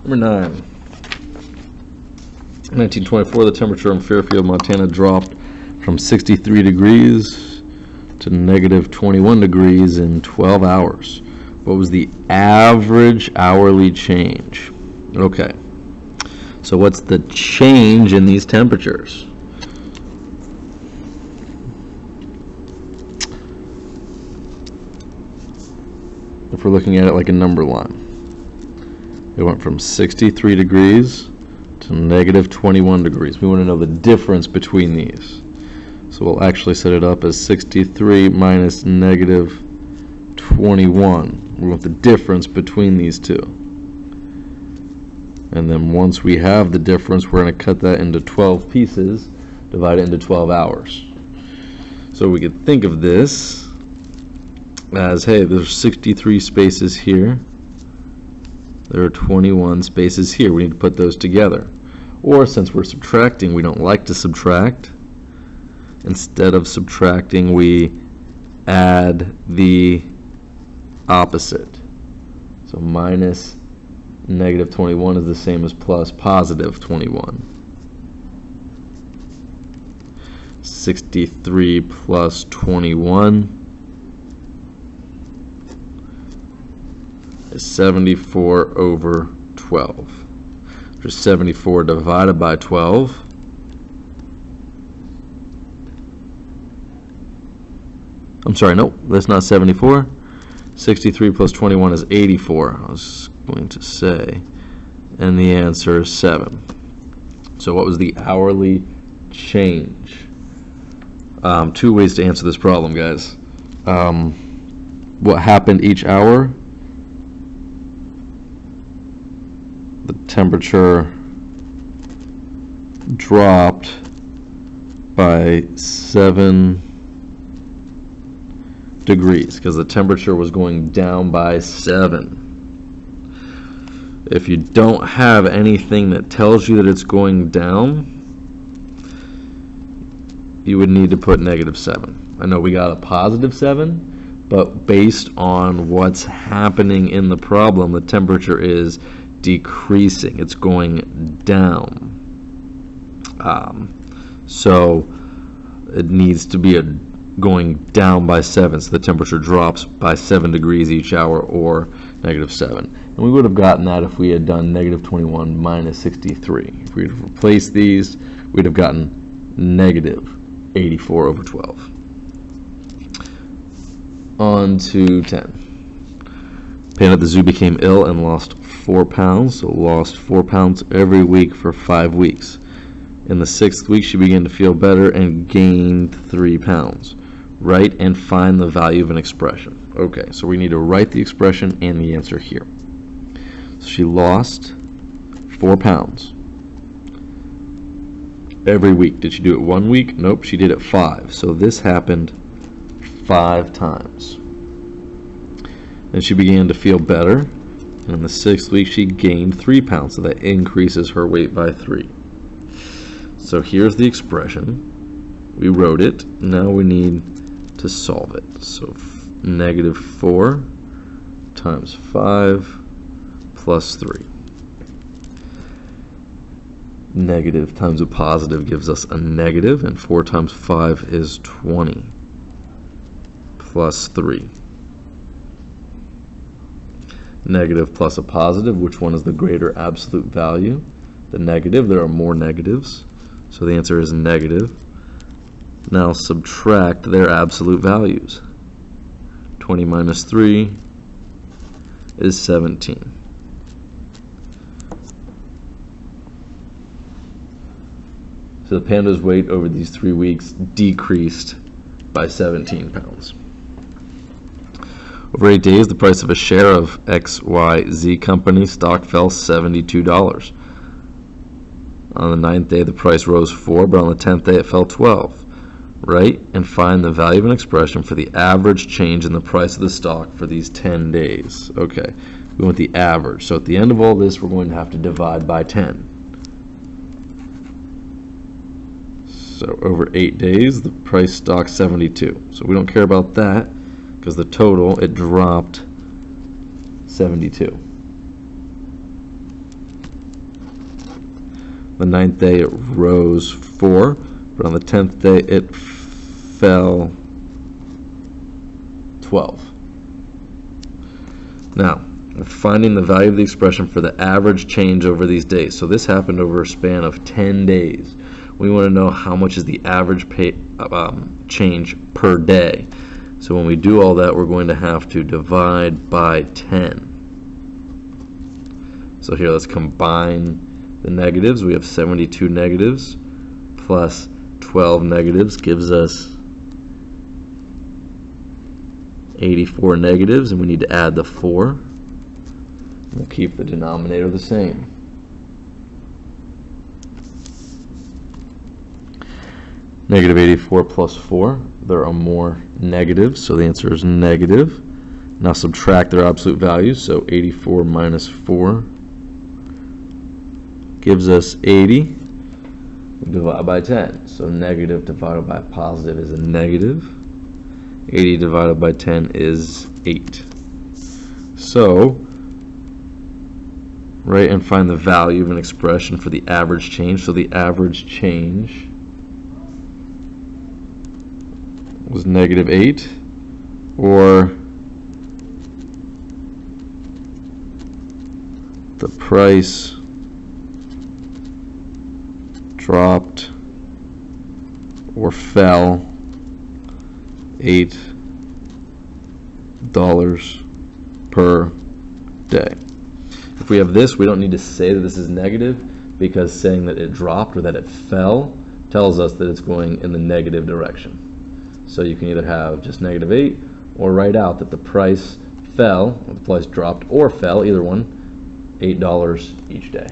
Number 9. 1924, the temperature in Fairfield, Montana dropped from 63 degrees to negative 21 degrees in 12 hours. What was the average hourly change? Okay, so what's the change in these temperatures? If we're looking at it like a number line, it went from 63 degrees to negative 21 degrees. We want to know the difference between these. So we'll actually set it up as 63 minus negative 21. We want the difference between these two. And then once we have the difference, we're going to cut that into 12 pieces, divide it into 12 hours. So we could think of this as, hey, there's 63 spaces here. There are 21 spaces here. We need to put those together. Or since we're subtracting, we don't like to subtract. Instead of subtracting, we add the opposite. So minus negative 21 is the same as plus positive 21. 63 plus 21 is 74 over 12. There's 74 divided by 12. I'm sorry, nope, that's not 74. 63 plus 21 is 84, I was going to say. And the answer is 7. So what was the hourly change? 2 ways to answer this problem, guys. What happened each hour? The temperature dropped by 7 degrees because the temperature was going down by 7. If you don't have anything that tells you that it's going down, you would need to put negative 7. I know we got a positive 7, but based on what's happening in the problem, the temperature is decreasing. It's going down. So it needs to be going down by 7, so the temperature drops by 7 degrees each hour, or negative 7. And we would have gotten that if we had done negative 21 minus 63. If we had replaced these, we'd have gotten negative 84 over 12. On to 10. Panda at the zoo became ill and lost 4 pounds, so lost 4 pounds every week for 5 weeks. In the 6th week, she began to feel better and gained 3 pounds. Write and find the value of an expression. Okay, so we need to write the expression and the answer here. So she lost 4 pounds every week. Did she do it 1 week? Nope, she did it 5. So this happened 5 times. Then she began to feel better, and in the 6th week she gained 3 pounds, so that increases her weight by 3. So here's the expression. We wrote it. Now we need to solve it. So negative 4 times 5 plus 3. Negative times a positive gives us a negative, and 4 times 5 is 20 plus 3. Negative plus a positive, which one is the greater absolute value? The negative. There are more negatives, so the answer is negative. Now subtract their absolute values. 20 minus 3 is 17. So the panda's weight over these 3 weeks decreased by 17 pounds. Over 8 days, the price of a share of XYZ company stock fell $72. On the 9th day, the price rose 4, but on the 10th day, it fell 12. Write and find the value of an expression for the average change in the price of the stock for these 10 days. Okay, we want the average. So at the end of all this, we're going to have to divide by 10. So over 8 days, the price stock 72. So we don't care about that because the total, it dropped 72. The 9th day it rose 4, but on the 10th day it fell 12. Now, we're finding the value of the expression for the average change over these days. So this happened over a span of 10 days. We want to know how much is the average change per day. So when we do all that, we're going to have to divide by 10. So here, let's combine the negatives. We have 72 negatives plus 12 negatives gives us 84 negatives, and we need to add the 4. We'll keep the denominator the same. Negative 84 plus 4. There are more negatives, so the answer is negative. Now subtract their absolute values, so 84 minus 4 gives us 80. We divide by 10, so negative divided by positive is a negative. 80 divided by 10 is 8. So, write and find the value of an expression for the average change. So the average change was negative 8, or the price dropped or fell $8 per day. If we have this, we don't need to say that this is negative, because saying that it dropped or that it fell tells us that it's going in the negative direction. So you can either have just negative 8 or write out that the price fell, or the price dropped or fell, either one, $8 each day.